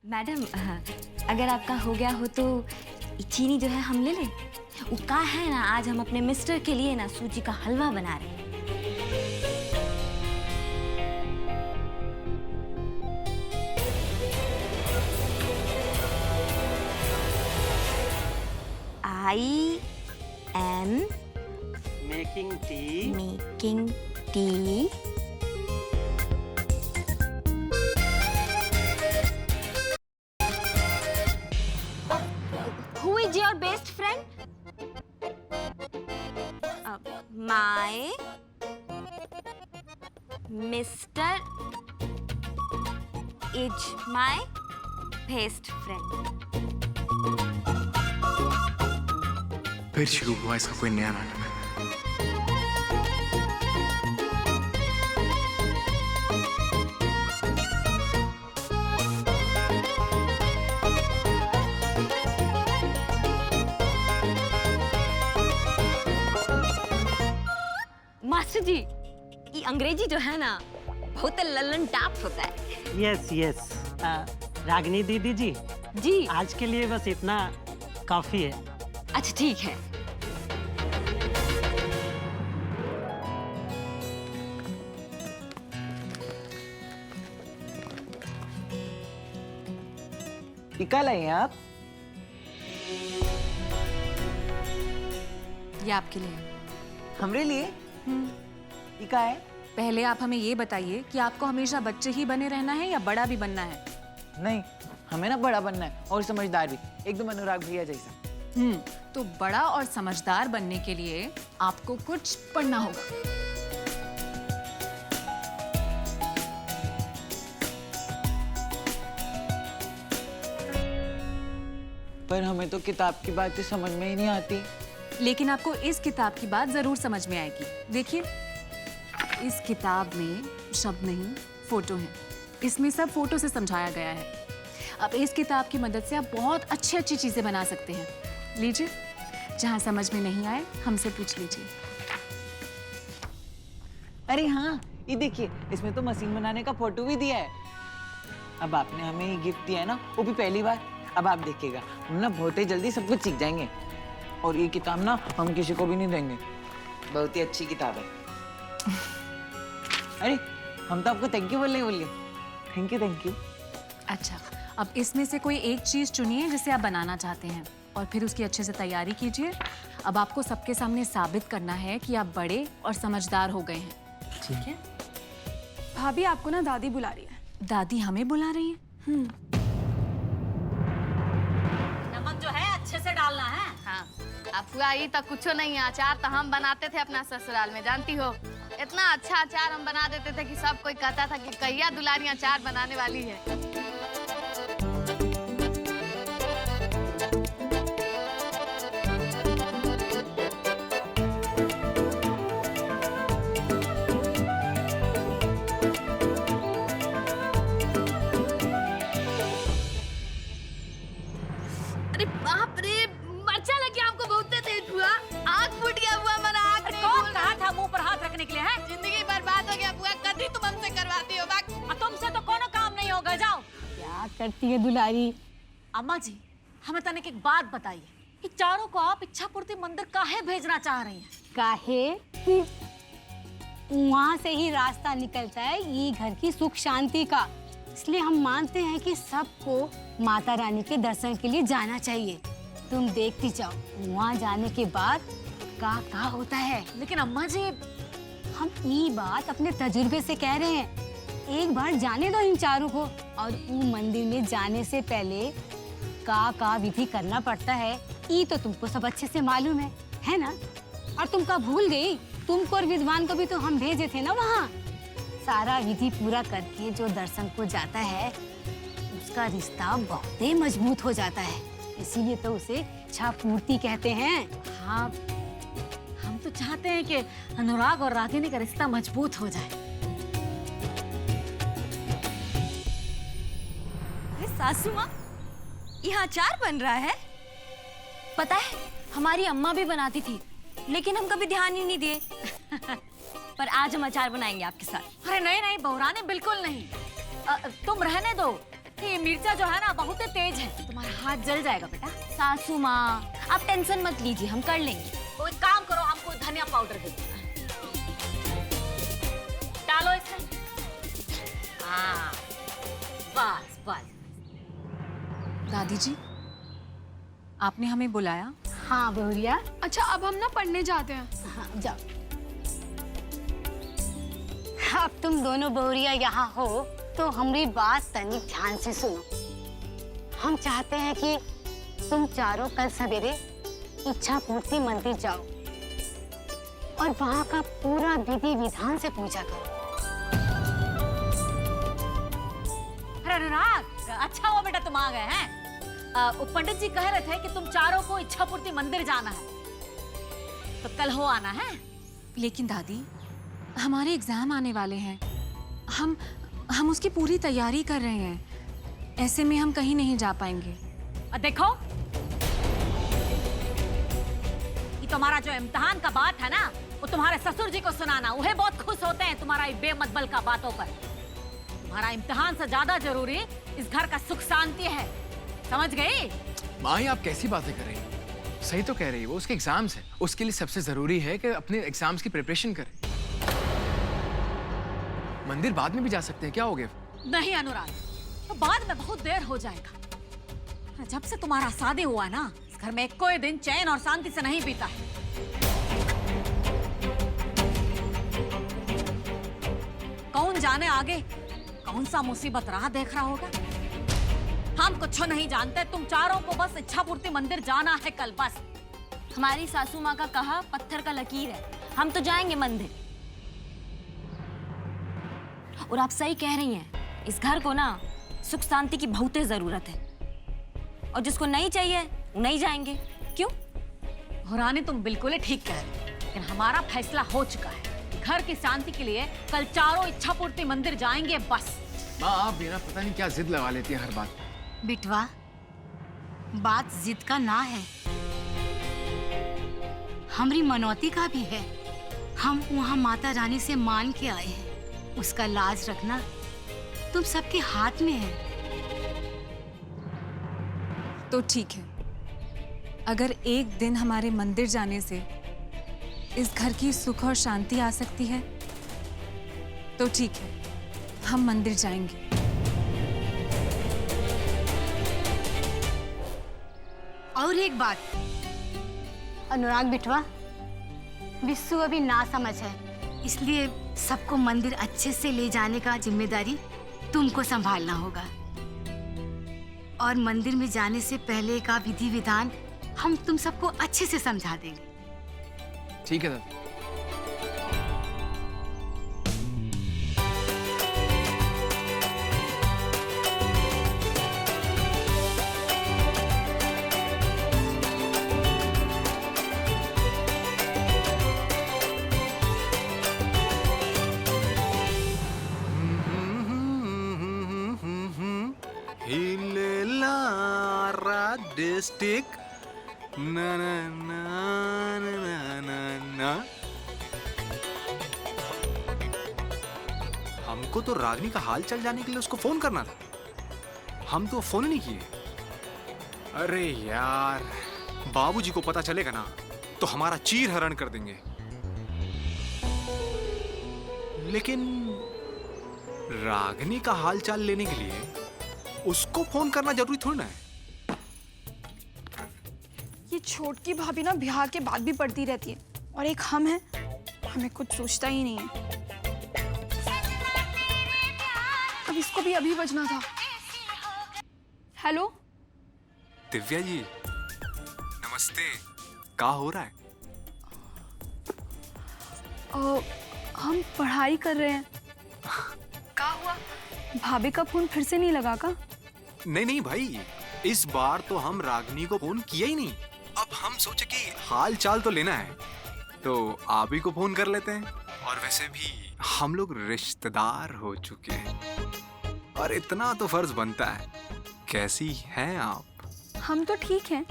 Madam, अगर आपका हो गया हो तो चीनी जो है हम ले लें। वो का है ना, आज हम अपने मिस्टर के लिए ना सूजी का हलवा बना रहे हैं। I am making tea. making tea. Who is your best friend? My Mr. is my best friend. फिर शुरू हुआ इसका कोई नया नाटक। मास्टर जी, ये अंग्रेजी जो है ना बहुत लल्लन टाप होता है। Yes yes. रागिनी दीदी जी, जी आज के लिए बस इतना काफी है। अच्छा ठीक है। टीका लाए हैं आप? ये आपके लिए। हमरे लिए? टीका है? पहले आप हमें ये बताइए कि आपको हमेशा बच्चे ही बने रहना है या बड़ा भी बनना है? नहीं, हमें ना बड़ा बनना है और समझदार भी, एकदम अनुराग भैया जैसा। तो बड़ा और समझदार बनने के लिए आपको कुछ पढ़ना होगा। पर हमें तो किताब की बातें समझ में ही नहीं आती। लेकिन आपको इस किताब की बात जरूर समझ में आएगी। देखिए, इस किताब में शब्द नहीं, फोटो हैं। इसमें सब फोटो से समझाया गया है। अब इस किताब की मदद से आप बहुत अच्छी चीजें बना सकते हैं। लीजिए, जहां समझ में नहीं आए हमसे पूछ लीजिए। अरे हाँ, ये देखिए, इसमें तो मशीन बनाने का फोटो भी दिया है। अब आपने हमें ये गिफ्ट दिया है ना, वो भी पहली बार। अब आप देखिएगा, हम ना बहुत ही जल्दी सब कुछ सीख जाएंगे। और ये किताब ना हम किसी को भी नहीं देंगे। बहुत ही अच्छी किताब है। अरे, हम तो आपको थैंक यू बोलिए। Thank you. अच्छा, अब इसमें से कोई एक चीज चुनिए जिसे आप बनाना चाहते हैं और फिर उसकी अच्छे से तैयारी कीजिए। अब आपको सबके सामने साबित करना है कि आप बड़े और समझदार हो गए हैं। ठीक है? भाभी, आपको ना दादी बुला रही है। दादी हमें बुला रही है? नमक जो है अच्छे से डालना है। हाँ, अफुआ ये तो कुछ नहीं है। अचार तो हम बनाते थे अपना ससुराल में, जानती हो। इतना अच्छा अचार हम बना देते थे कि सब कोई कहता था कि कहिया दुलारी अचार बनाने वाली है। अरे बाप रे, मरचा लग गया हमको बहुत तेज हुआ। आग फूट गया हुआ, मेरा आग नहीं कौन बोल कहा रहा। था मुंह पर हाथ रखने के लिए है? जिंदगी बर्बाद हो गया बुआ, कभी तुम हमसे करवाती हो बात। तुमसे तो कोनो काम नहीं होगा, जाओ। क्या करती है दुलारी? अम्मा जी, हमें तनिक एक बात बताइए कि चारों को आप इच्छा पूर्ति मंदिर काहे भेजना चाह रही हैं? काहे कि वहाँ से ही रास्ता निकलता है ये घर की सुख शांति का। इसलिए हम मानते हैं कि सबको माता रानी के दर्शन के लिए जाना चाहिए। तुम देखती जाओ, वहाँ जाने के बाद का होता है। लेकिन अम्मा जी, हम ये बात अपने तजुर्बे से कह रहे हैं। एक बार जाने दो इन चारों को। और वो मंदिर में जाने से पहले का विधि करना पड़ता है, ये तो तुमको सब अच्छे से मालूम है ना? और तुम का भूल गई, तुमको और विद्वान को भी तो हम भेजे थे ना वहाँ। सारा विधि पूरा करके जो दर्शन को जाता है उसका रिश्ता बहुत ही मजबूत हो जाता है। इसीलिए तो उसे इच्छा पूर्ति कहते हैं। हाँ, हम तो चाहते हैं कि अनुराग और रागिनी का रिश्ता मजबूत हो जाए। अरे सासू माँ, यहाँ अचार बन रहा है। पता है, हमारी अम्मा भी बनाती थी, लेकिन हम कभी ध्यान ही नहीं दिए। पर आज हम अचार बनाएंगे आपके साथ। अरे नहीं नहीं बहुरानी, बिल्कुल नहीं। तुम रहने दो। ये मिर्चा जो है ना बहुत ही तेज है, तुम्हारा हाथ जल जाएगा बेटा। सासू माँ आप टेंशन मत लीजिए, हम कर लेंगे। तो एक काम करो, हमको धनिया पाउडर दे दो, डालो इसमें। हाँ बस बस। दादी जी, आपने हमें बुलाया? हाँ बहुरिया। अच्छा अब हम ना पढ़ने जाते हैं। हाँ जाओ। अब तुम दोनों बहुरिया यहाँ हो तो हमारी बात तनिक ध्यान से सुनो। हम चाहते हैं कि तुम चारों कल सवेरे इच्छा पूर्ति मंदिर जाओ और वहाँ का पूरा विधि विधान से पूजा करो। अरे अनुराग, अच्छा हुआ बेटा तुम आ गए हैं। वो पंडित जी कह रहे थे कि तुम चारों को इच्छा पूर्ति मंदिर जाना है, तो कल हो आना है। लेकिन दादी, हमारे एग्जाम आने वाले हैं, हम उसकी पूरी तैयारी कर रहे हैं, ऐसे में हम कहीं नहीं जा पाएंगे। देखो, ये तुम्हारा जो इम्तिहान का बात है ना, वो तुम्हारे ससुर जी को सुनाना, वह बहुत खुश होते हैं तुम्हारा बेमतबल का बातों पर। तुम्हारा इम्तिहान से ज्यादा जरूरी इस घर का सुख शांति है, समझ गई? माँ आप कैसी बातें कर रही हैं? सही तो कह रही है वो, उसके एग्जाम्स हैं, उसके लिए सबसे जरूरी है कि अपने एग्जाम्स की प्रिपरेशन करे। मंदिर बाद में भी जा सकते हैं, क्या हो गया? नहीं अनुराग, तो बाद में बहुत देर हो जाएगा। जब से तुम्हारा शादी हुआ ना, इस घर में कोई दिन चैन और शांति से नहीं बीता है। कौन जाने आगे कौन सा मुसीबत राह देख रहा होगा। हम कुछ नहीं जानते, तुम चारों को बस इच्छा पूर्ति मंदिर जाना है कल, बस। हमारी सासू माँ का कहा पत्थर का लकीर है, हम तो जाएंगे मंदिर। और आप सही कह रही हैं, इस घर को ना सुख शांति की बहुत ही जरूरत है, और जिसको नहीं चाहिए वो नहीं जाएंगे। क्यों? रानी तुम बिल्कुल ही ठीक कह रही हो, लेकिन हमारा फैसला हो चुका है। घर की शांति के लिए कल चारों इच्छा पूर्ति मंदिर जाएंगे, बस। माँ आप बिना पता नहीं क्या जिद लगा लेती है हर बात। बिटवा, बात जिद का ना है, हमारी मनौती का भी है। हम वहाँ माता रानी से मान के आए हैं, उसका लाज रखना तुम सबके हाथ में है। तो ठीक है, अगर एक दिन हमारे मंदिर जाने से इस घर की सुख और शांति आ सकती है तो ठीक है, हम मंदिर जाएंगे। और एक बात, अनुराग बिटवा, विश्व अभी ना समझ है, इसलिए सबको मंदिर अच्छे से ले जाने का जिम्मेदारी तुमको संभालना होगा। और मंदिर में जाने से पहले का विधि विधान हम तुम सबको अच्छे से समझा देंगे। ठीक है दादी। डिस्ट्रिक्ट ना ना ना ना ना ना। हमको तो रागनी का हाल चल जाने के लिए उसको फोन करना था, हम तो फोन ही नहीं किए। अरे यार, बाबूजी को पता चलेगा ना तो हमारा चीर हरण कर देंगे। लेकिन रागनी का हाल चाल लेने के लिए उसको फोन करना जरूरी थोड़ी ना है। ये छोटकी भाभी ना ब्याह के बाद भी पढ़ती रहती है, और एक हम हैं, हमें कुछ सोचता ही नहीं है। अब इसको भी अभी बजना था। हेलो दिव्या जी, नमस्ते। क्या हो रहा है? हम पढ़ाई कर रहे हैं। क्या हुआ? भाभी का फोन फिर से नहीं लगा का? नहीं नहीं भाई, इस बार तो हम रागनी को फोन किया ही नहीं। अब हम सोचे कि हाल चाल तो लेना है, तो आप ही को फोन कर लेते हैं। और वैसे भी हम लोग रिश्तेदार हो चुके हैं और इतना तो फर्ज बनता है। कैसी हैं आप? हम तो ठीक हैं,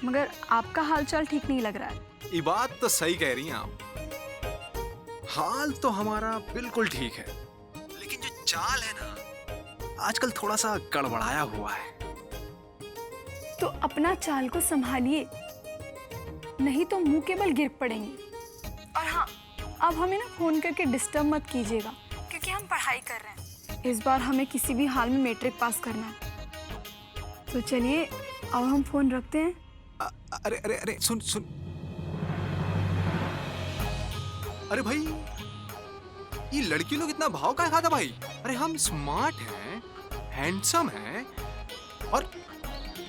मगर आपका हालचाल ठीक नहीं लग रहा है। ये बात तो सही कह रही हैं आप। हाल तो हमारा बिल्कुल ठीक है, लेकिन जो चाल है ना आजकल थोड़ा सा गड़बड़ाया हुआ है। तो अपना चाल को संभालिए, नहीं तो मुंह के बल गिर पड़ेंगे। और हाँ, अब हमें ना फोन करके डिस्टर्ब मत कीजिएगा, क्योंकि हम पढ़ाई कर रहे हैं। इस बार हमें किसी भी हाल में मैट्रिक पास करना है। तो चलिए अब हम फोन रखते हैं। अरे अरे अरे सुन सुन, अरे भाई ये लड़की लोग इतना भाव क्या खाता भाई? अरे हम स्मार्ट हैं, हैंडसम हैं और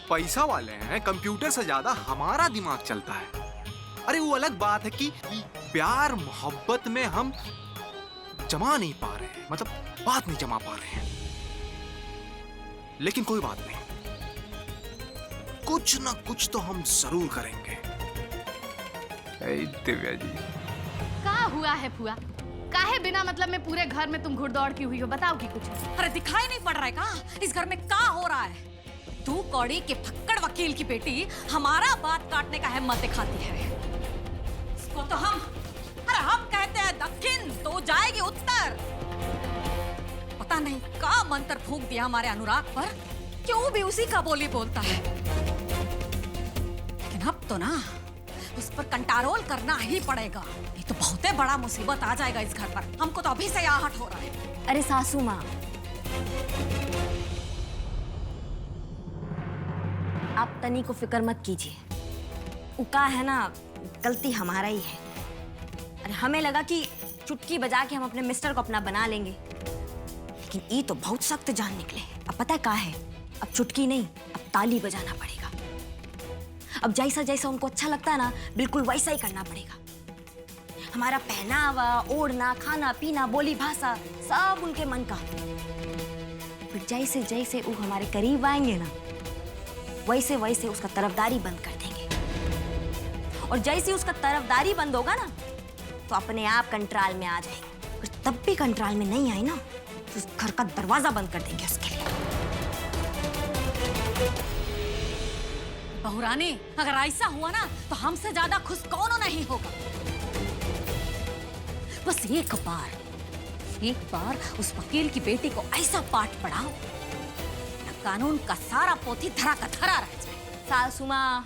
पैसा वाले हैं। कंप्यूटर से ज्यादा हमारा दिमाग चलता है। अरे वो अलग बात है कि प्यार मोहब्बत में हम जमा नहीं पा रहे हैं, मतलब बात नहीं जमा पा रहे हैं। लेकिन कोई बात नहीं, कुछ ना कुछ तो हम जरूर करेंगे। दिव्या जी, का हुआ है फुआ? काहे बिना मतलब में पूरे घर में तुम घुड़दौड़ की हुई हो? बताओ कि कुछ। अरे दिखाई नहीं पड़ रहा है का इस घर में का हो रहा है? तू कौड़ी के फक्कड़ वकील की बेटी हमारा बात काटने का हिम्मत दिखाती है। इसको तो हम कहते हैं दक्षिण तो जाएगी उत्तर। पता नहीं का मंत्र फूंक दिया हमारे अनुराग पर, क्यों भी उसी का बोली बोलता है। लेकिन अब तो ना उस पर कंट्रोल करना ही पड़ेगा, नहीं तो बहुत बड़ा मुसीबत आ जाएगा इस घर पर। हमको तो अभी से आहट हो रहा है। अरे सासू माँ, आप तनी को फिक्र मत कीजिए। उका है ना, गलती हमारा ही है। अरे हमें लगा कि चुटकी बजा के हम अपने मिस्टर को अपना बना लेंगे, लेकिन ये तो बहुत सख्त जान निकले। अब पता है क्या है, अब चुटकी नहीं, अब ताली बजाना पड़ेगा। अब जैसा जैसा उनको अच्छा लगता है ना, बिल्कुल वैसा ही करना पड़ेगा। हमारा पहनावा, ओढ़ना, खाना पीना, बोली भाषा सब उनके मन का। फिर जैसे जैसे वो हमारे करीब आएंगे ना, वैसे वैसे उसका तरफदारी बंद कर देंगे। और जैसे उसका तरफदारी बंद होगा ना, तो अपने आप कंट्रोल में आ जाएंगे। और तब भी कंट्रोल में नहीं आई ना, तो उस घर का दरवाजा बंद कर देंगे उसके लिए। बहुरानी, अगर ऐसा हुआ ना तो हमसे ज्यादा खुश कौन नहीं होगा। बस एक बार उस वकील की बेटी को ऐसा पाठ पढ़ाओ, कानून का सारा पोथी धरा का धरा रह जाए। सासू माँ,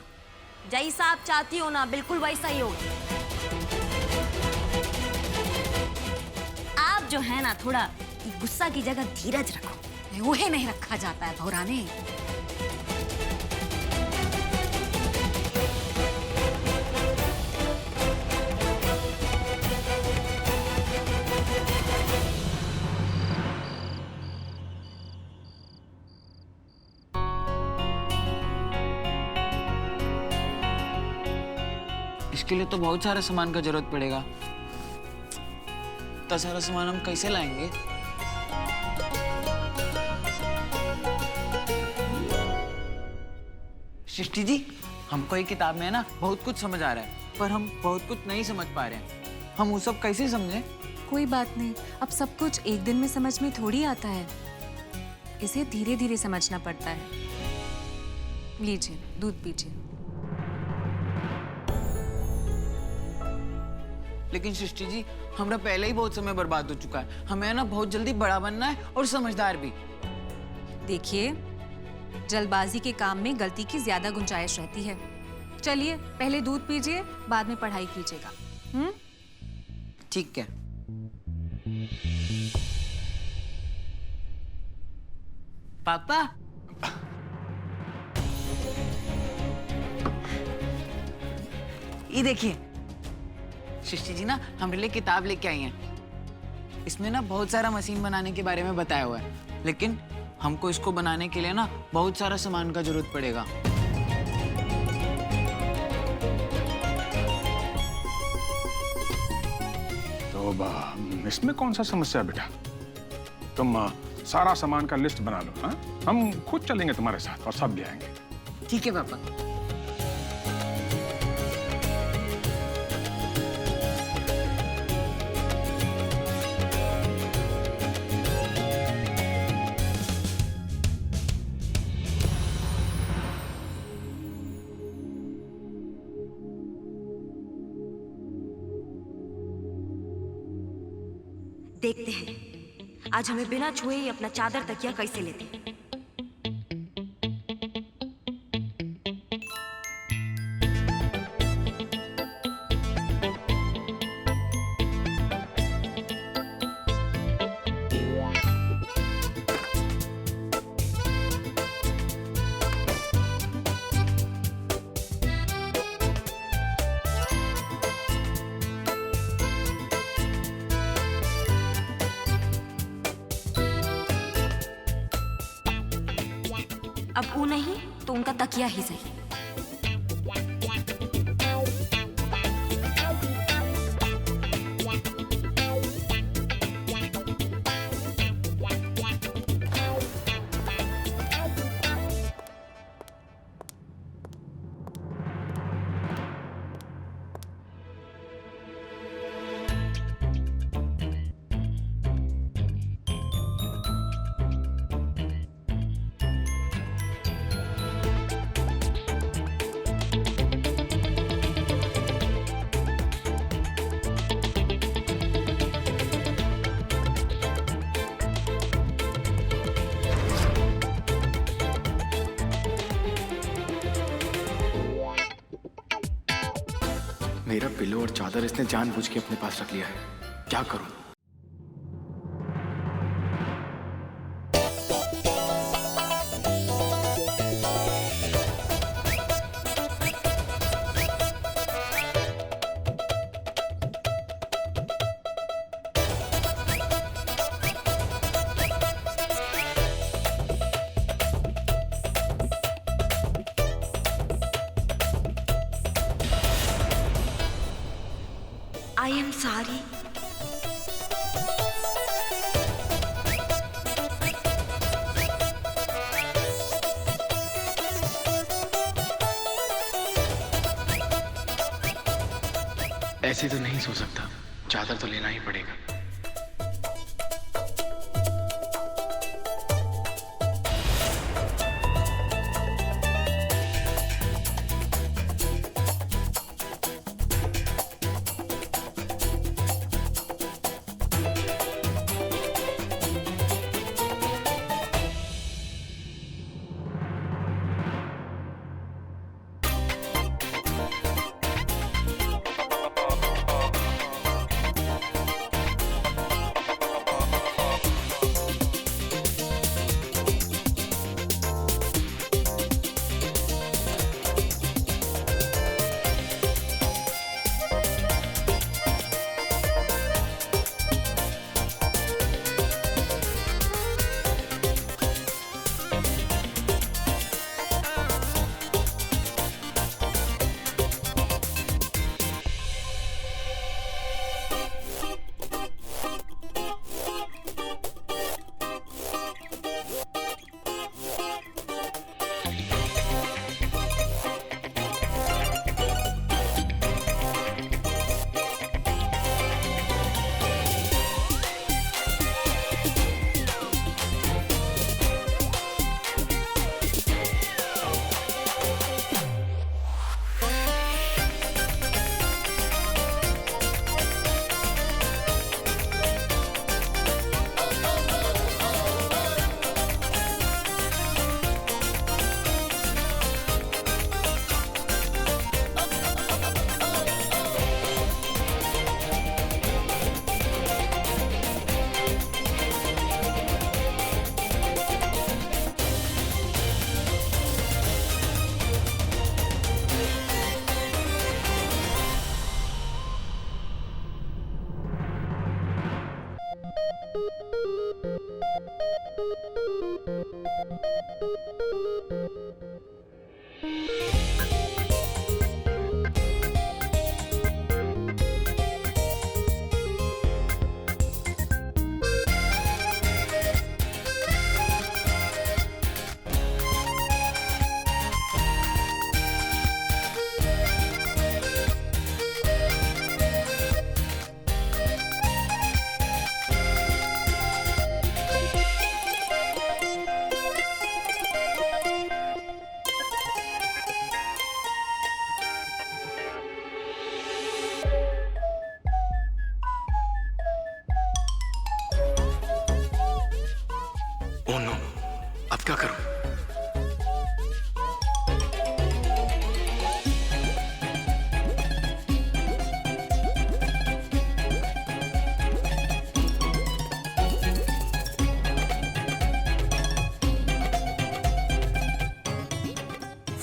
जैसा आप चाहती हो ना, बिल्कुल वैसा ही होगा। आप जो है ना, थोड़ा गुस्सा की जगह धीरज रखो। वही नहीं रखा जाता है बहुरानी। इसके लिए तो बहुत सारा सामान का जरूरत पड़ेगा। इतना सारा सामान हम कैसे लाएंगे? सृष्टि जी, हमको ये किताब में है ना बहुत कुछ समझ आ रहा है, पर हम बहुत कुछ नहीं समझ पा रहे हैं। हम वो सब कैसे समझें? कोई बात नहीं, अब सब कुछ एक दिन में समझ में थोड़ी आता है। इसे धीरे धीरे समझना पड़ता है। लीजिए, दूध पीजिए। लेकिन सृष्टि जी, हमारा पहले ही बहुत समय बर्बाद हो चुका है। हमें है ना बहुत जल्दी बड़ा बनना है और समझदार भी। देखिए, जल्दबाजी के काम में गलती की ज्यादा गुंजाइश रहती है। चलिए, पहले दूध पीजिए, बाद में पढ़ाई कीजिएगा। ठीक है। पापा, ये देखिए, सृष्टि जी ना हमारे लिए किताब लेके आई हैं। इसमें ना बहुत सारा मशीन बनाने के बारे में बताया हुआ है, लेकिन हमको इसको बनाने के लिए ना बहुत सारा सामान का जरूरत पड़ेगा। तो इसमें कौन सा समस्या है बेटा? तुम सारा सामान का लिस्ट बना लो। हाँ, हम खुद चलेंगे तुम्हारे साथ और सब ले आएंगे। ठीक है पापा। देखते हैं आज हमें बिना छुए ही अपना चादर तकिया कैसे लेते। अब वो नहीं तो उनका तकिया ही सही। मेरा पिलो और चादर इसने जानबूझ के अपने पास रख लिया है, क्या करूं? I am sorry. ऐसे तो नहीं सो सकता, चादर तो लेना ही पड़ेगा।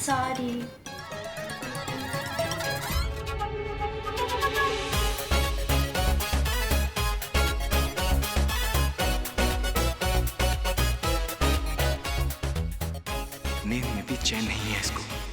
सॉरी। नींद में भी चैन नहीं है इसको।